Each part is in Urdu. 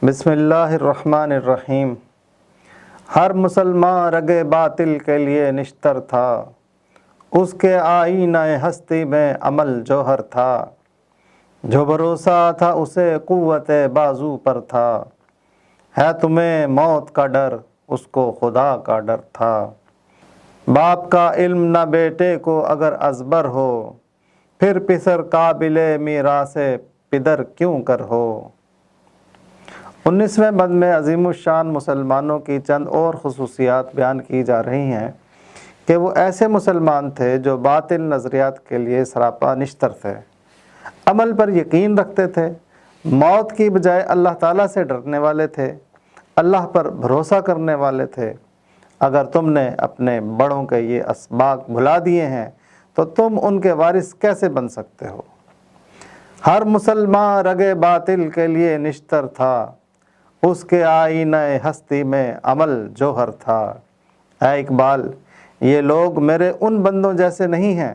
بسم اللہ الرحمن الرحیم۔ ہر مسلمان رگے باطل کے لیے نشتر تھا، اس کے آئینہ ہستی میں عمل جوہر تھا، جو بھروسہ تھا اسے قوت بازو پر تھا، ہے تمہیں موت کا ڈر اس کو خدا کا ڈر تھا۔ باپ کا علم نہ بیٹے کو اگر ازبر ہو، پھر پسر قابل میراث پدر کیوں کر ہو۔ 19ویں بند میں عظیم الشان مسلمانوں کی چند اور خصوصیات بیان کی جا رہی ہیں کہ وہ ایسے مسلمان تھے جو باطل نظریات کے لیے سراپا نشتر تھے، عمل پر یقین رکھتے تھے، موت کی بجائے اللہ تعالیٰ سے ڈرنے والے تھے، اللہ پر بھروسہ کرنے والے تھے۔ اگر تم نے اپنے بڑوں کے یہ اسباق بھلا دیے ہیں تو تم ان کے وارث کیسے بن سکتے ہو۔ ہر مسلمان رگے باطل کے لیے نشتر تھا، اس کے آئینہ ہستی میں عمل جوہر تھا۔ اے اقبال، یہ لوگ میرے ان بندوں جیسے نہیں ہیں،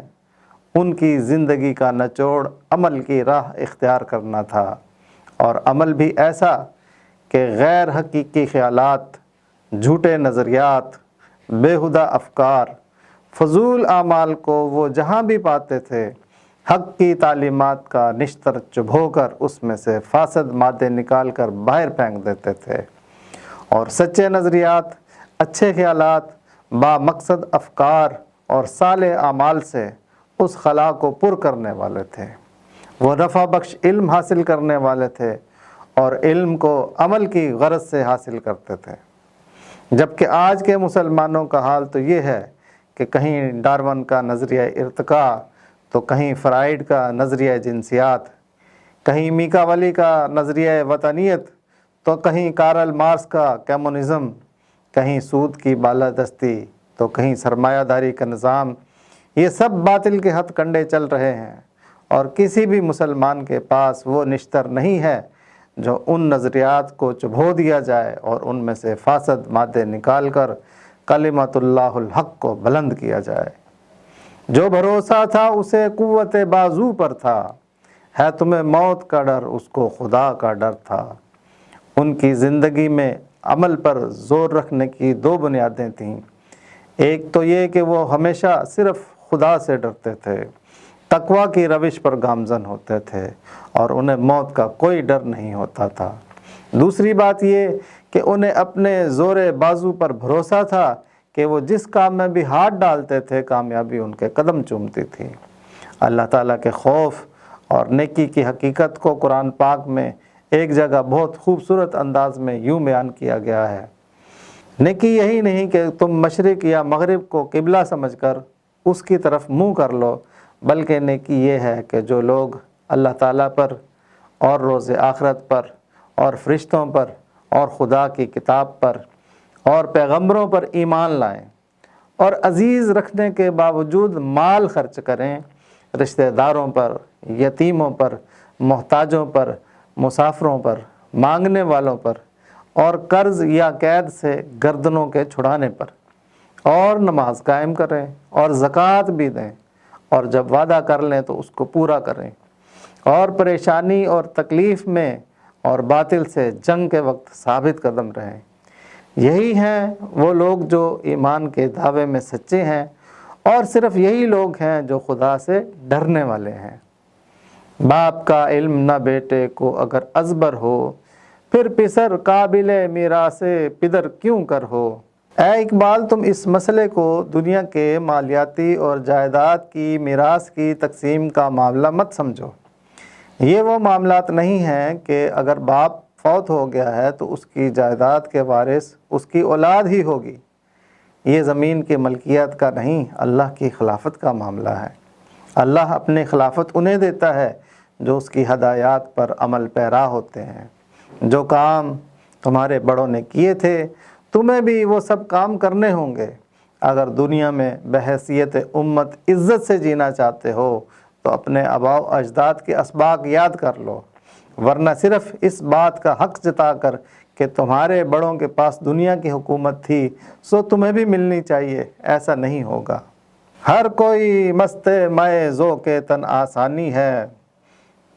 ان کی زندگی کا نچوڑ عمل کی راہ اختیار کرنا تھا، اور عمل بھی ایسا کہ غیر حقیقی خیالات، جھوٹے نظریات، بیہودہ افکار، فضول اعمال کو وہ جہاں بھی پاتے تھے حق کی تعلیمات کا نشتر چبھو کر اس میں سے فاسد مادے نکال کر باہر پھینک دیتے تھے، اور سچے نظریات، اچھے خیالات، با مقصد افکار اور صالح اعمال سے اس خلا کو پر کرنے والے تھے۔ وہ نفع بخش علم حاصل کرنے والے تھے اور علم کو عمل کی غرض سے حاصل کرتے تھے۔ جبکہ آج کے مسلمانوں کا حال تو یہ ہے کہ کہیں ڈارون کا نظریہ ارتقاء تو کہیں فرائیڈ کا نظریہ جنسیات، کہیں میکاولی کا نظریہ وطنیت تو کہیں کارل مارکس کا کمیونزم، کہیں سود کی بالادستی تو کہیں سرمایہ داری کا نظام۔ یہ سب باطل کے ہتھ کنڈے چل رہے ہیں، اور کسی بھی مسلمان کے پاس وہ نشتر نہیں ہے جو ان نظریات کو چبھو دیا جائے اور ان میں سے فاسد مادے نکال کر کلمۃ اللہ الحق کو بلند کیا جائے۔ جو بھروسہ تھا اسے قوت بازو پر تھا، ہے تمہیں موت کا ڈر اس کو خدا کا ڈر تھا۔ ان کی زندگی میں عمل پر زور رکھنے کی دو بنیادیں تھیں۔ ایک تو یہ کہ وہ ہمیشہ صرف خدا سے ڈرتے تھے، تقویٰ کی روش پر گامزن ہوتے تھے، اور انہیں موت کا کوئی ڈر نہیں ہوتا تھا۔ دوسری بات یہ کہ انہیں اپنے زور بازو پر بھروسہ تھا کہ وہ جس کام میں بھی ہاتھ ڈالتے تھے کامیابی ان کے قدم چومتی تھی۔ اللہ تعالیٰ کے خوف اور نیکی کی حقیقت کو قرآن پاک میں ایک جگہ بہت خوبصورت انداز میں یوں بیان کیا گیا ہے۔ نیکی یہی نہیں کہ تم مشرق یا مغرب کو قبلہ سمجھ کر اس کی طرف منہ کر لو، بلکہ نیکی یہ ہے کہ جو لوگ اللہ تعالیٰ پر اور روز آخرت پر اور فرشتوں پر اور خدا کی کتاب پر اور پیغمبروں پر ایمان لائیں اور عزیز رکھنے کے باوجود مال خرچ کریں، رشتہ داروں پر، یتیموں پر، محتاجوں پر، مسافروں پر، مانگنے والوں پر، اور قرض یا قید سے گردنوں کے چھڑانے پر، اور نماز قائم کریں اور زکوٰۃ بھی دیں، اور جب وعدہ کر لیں تو اس کو پورا کریں، اور پریشانی اور تکلیف میں اور باطل سے جنگ کے وقت ثابت قدم رہیں۔ یہی ہیں وہ لوگ جو ایمان کے دعوے میں سچے ہیں، اور صرف یہی لوگ ہیں جو خدا سے ڈرنے والے ہیں۔ باپ کا علم نہ بیٹے کو اگر ازبر ہو، پھر پسر قابل میراث پدر کیوں کر ہو۔ اے اقبال، تم اس مسئلے کو دنیا کے مالیاتی اور جائیداد کی میراث کی تقسیم کا معاملہ مت سمجھو۔ یہ وہ معاملات نہیں ہیں کہ اگر باپ فوت ہو گیا ہے تو اس کی جائیداد کے وارث اس کی اولاد ہی ہوگی۔ یہ زمین کی ملکیت کا نہیں، اللہ کی خلافت کا معاملہ ہے۔ اللہ اپنی خلافت انہیں دیتا ہے جو اس کی ہدایات پر عمل پیرا ہوتے ہیں۔ جو کام تمہارے بڑوں نے کیے تھے تمہیں بھی وہ سب کام کرنے ہوں گے۔ اگر دنیا میں بحیثیت امت عزت سے جینا چاہتے ہو تو اپنے آباء و اجداد کے اسباق یاد کر لو، ورنہ صرف اس بات کا حق جتا کر کہ تمہارے بڑوں کے پاس دنیا کی حکومت تھی سو تمہیں بھی ملنی چاہیے، ایسا نہیں ہوگا۔ ہر کوئی مست مائے ذوق تن آسانی ہے،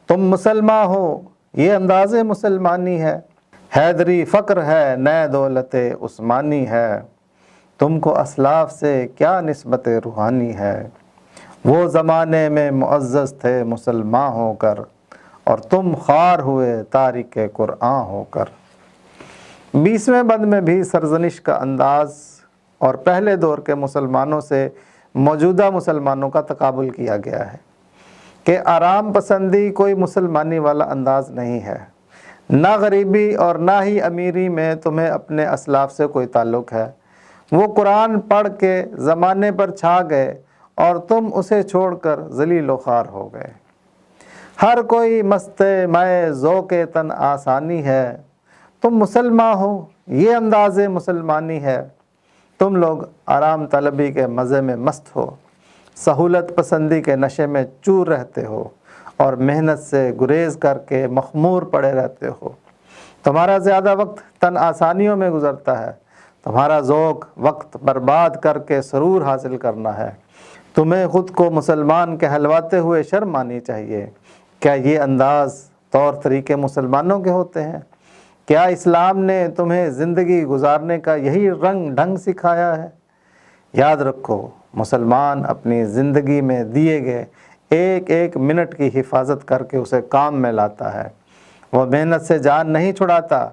تم مسلمان ہو یہ انداز مسلمانی ہے۔ حیدری فقر ہے نئے دولت عثمانی ہے، تم کو اسلاف سے کیا نسبت روحانی ہے۔ وہ زمانے میں معزز تھے مسلمان ہو کر، اور تم خوار ہوئے تارک قرآن ہو کر۔ 20ویں بند میں بھی سرزنش کا انداز اور پہلے دور کے مسلمانوں سے موجودہ مسلمانوں کا تقابل کیا گیا ہے کہ آرام پسندی کوئی مسلمانی والا انداز نہیں ہے، نہ غریبی اور نہ ہی امیری میں تمہیں اپنے اسلاف سے کوئی تعلق ہے۔ وہ قرآن پڑھ کے زمانے پر چھا گئے اور تم اسے چھوڑ کر ذلیل و خوار ہو گئے۔ ہر کوئی مست مائے ذوق تن آسانی ہے، تم مسلمان ہو یہ انداز مسلمانی ہے۔ تم لوگ آرام طلبی کے مزے میں مست ہو، سہولت پسندی کے نشے میں چور رہتے ہو، اور محنت سے گریز کر کے مخمور پڑے رہتے ہو۔ تمہارا زیادہ وقت تن آسانیوں میں گزرتا ہے، تمہارا ذوق وقت برباد کر کے سرور حاصل کرنا ہے۔ تمہیں خود کو مسلمان کہلواتے ہوئے شرم آنی چاہیے۔ کیا یہ انداز طور طریقے مسلمانوں کے ہوتے ہیں؟ کیا اسلام نے تمہیں زندگی گزارنے کا یہی رنگ ڈھنگ سکھایا ہے؟ یاد رکھو، مسلمان اپنی زندگی میں دیے گئے ایک ایک منٹ کی حفاظت کر کے اسے کام میں لاتا ہے۔ وہ محنت سے جان نہیں چھڑاتا،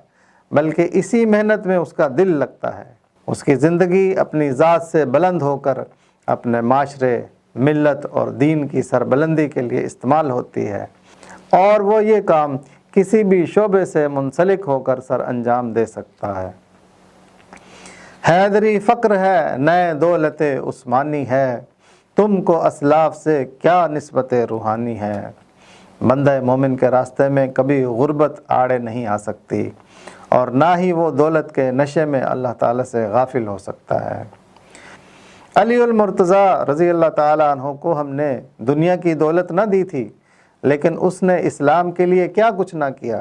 بلکہ اسی محنت میں اس کا دل لگتا ہے۔ اس کی زندگی اپنی ذات سے بلند ہو کر اپنے معاشرے، ملت اور دین کی سربلندی کے لیے استعمال ہوتی ہے، اور وہ یہ کام کسی بھی شعبے سے منسلک ہو کر سر انجام دے سکتا ہے۔ حیدری فقر ہے نئے دولت عثمانی ہے، تم کو اسلاف سے کیا نسبت روحانی ہے۔ بندہ مومن کے راستے میں کبھی غربت آڑے نہیں آ سکتی، اور نہ ہی وہ دولت کے نشے میں اللہ تعالیٰ سے غافل ہو سکتا ہے۔ علی المرتضیٰ رضی اللہ تعالیٰ عنہ کو ہم نے دنیا کی دولت نہ دی تھی، لیکن اس نے اسلام کے لیے کیا کچھ نہ کیا،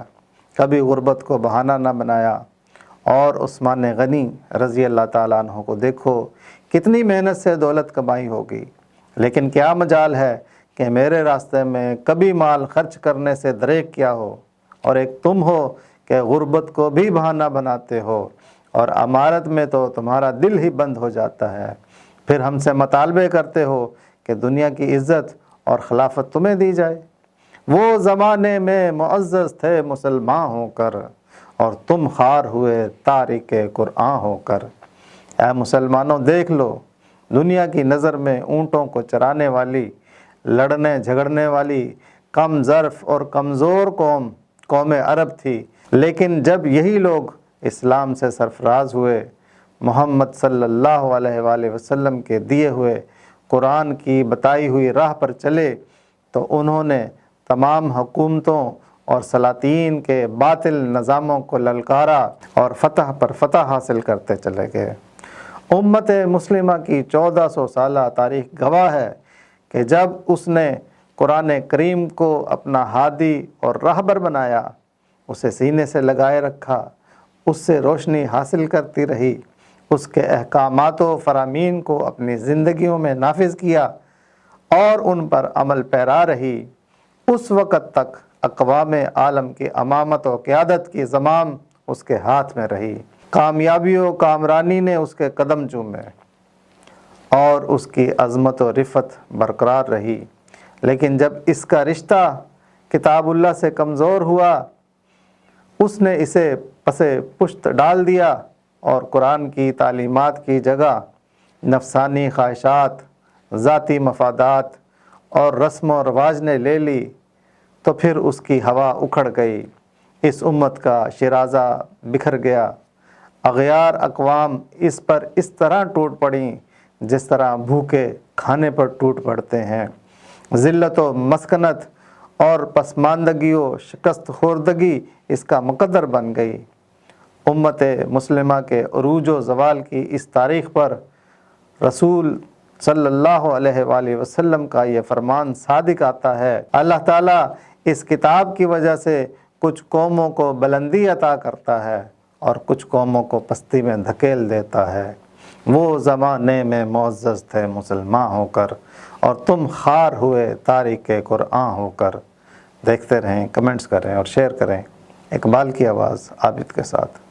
کبھی غربت کو بہانہ نہ بنایا۔ اور عثمان غنی رضی اللہ تعالیٰ عنہ کو دیکھو، کتنی محنت سے دولت کمائی ہوگی، لیکن کیا مجال ہے کہ میرے راستے میں کبھی مال خرچ کرنے سے دریغ کیا ہو۔ اور ایک تم ہو کہ غربت کو بھی بہانہ بناتے ہو، اور امارت میں تو تمہارا دل ہی بند ہو جاتا ہے۔ پھر ہم سے مطالبے کرتے ہو کہ دنیا کی عزت اور خلافت تمہیں دی جائے۔ وہ زمانے میں معزز تھے مسلمان ہو کر، اور تم خوار ہوئے تارک قرآن ہو کر۔ اے مسلمانوں دیکھ لو، دنیا کی نظر میں اونٹوں کو چرانے والی، لڑنے جھگڑنے والی کم ظرف اور کمزور قوم عرب تھی، لیکن جب یہی لوگ اسلام سے سرفراز ہوئے، محمد صلی اللہ علیہ وآلہ وسلم کے دیے ہوئے قرآن کی بتائی ہوئی راہ پر چلے، تو انہوں نے تمام حکومتوں اور سلاطین کے باطل نظاموں کو للکارا اور فتح پر فتح حاصل کرتے چلے گئے۔ امت مسلمہ کی 1400 سالہ تاریخ گواہ ہے کہ جب اس نے قرآن کریم کو اپنا ہادی اور راہبر بنایا، اسے سینے سے لگائے رکھا، اس سے روشنی حاصل کرتی رہی، اس کے احکامات و فرامین کو اپنی زندگیوں میں نافذ کیا اور ان پر عمل پیرا رہی، اس وقت تک اقوام عالم کی امامت و قیادت کی زمام اس کے ہاتھ میں رہی۔ کامیابی و کامرانی نے اس کے قدم چومے اور اس کی عظمت و رفت برقرار رہی، لیکن جب اس کا رشتہ کتاب اللہ سے کمزور ہوا، اس نے اسے پسے پشت ڈال دیا اور قرآن کی تعلیمات کی جگہ نفسانی خواہشات، ذاتی مفادات اور رسم و رواج نے لے لی، تو پھر اس کی ہوا اکھڑ گئی، اس امت کا شیرازہ بکھر گیا۔ اغیار اقوام اس پر اس طرح ٹوٹ پڑیں جس طرح بھوکے کھانے پر ٹوٹ پڑتے ہیں۔ ذلت و مسکنت اور پسماندگی و شکست خوردگی اس کا مقدر بن گئی۔ امت مسلمہ کے عروج و زوال کی اس تاریخ پر رسول صلی اللہ علیہ وآلہ وسلم کا یہ فرمان صادق آتا ہے، اللہ تعالیٰ اس کتاب کی وجہ سے کچھ قوموں کو بلندی عطا کرتا ہے اور کچھ قوموں کو پستی میں دھکیل دیتا ہے۔ وہ زمانے میں معزز تھے مسلمان ہو کر، اور تم خوار ہوئے تارک قرآن ہو کر۔ دیکھتے رہیں، کمنٹس کریں اور شیئر کریں۔ اقبال کی آواز عابد کے ساتھ.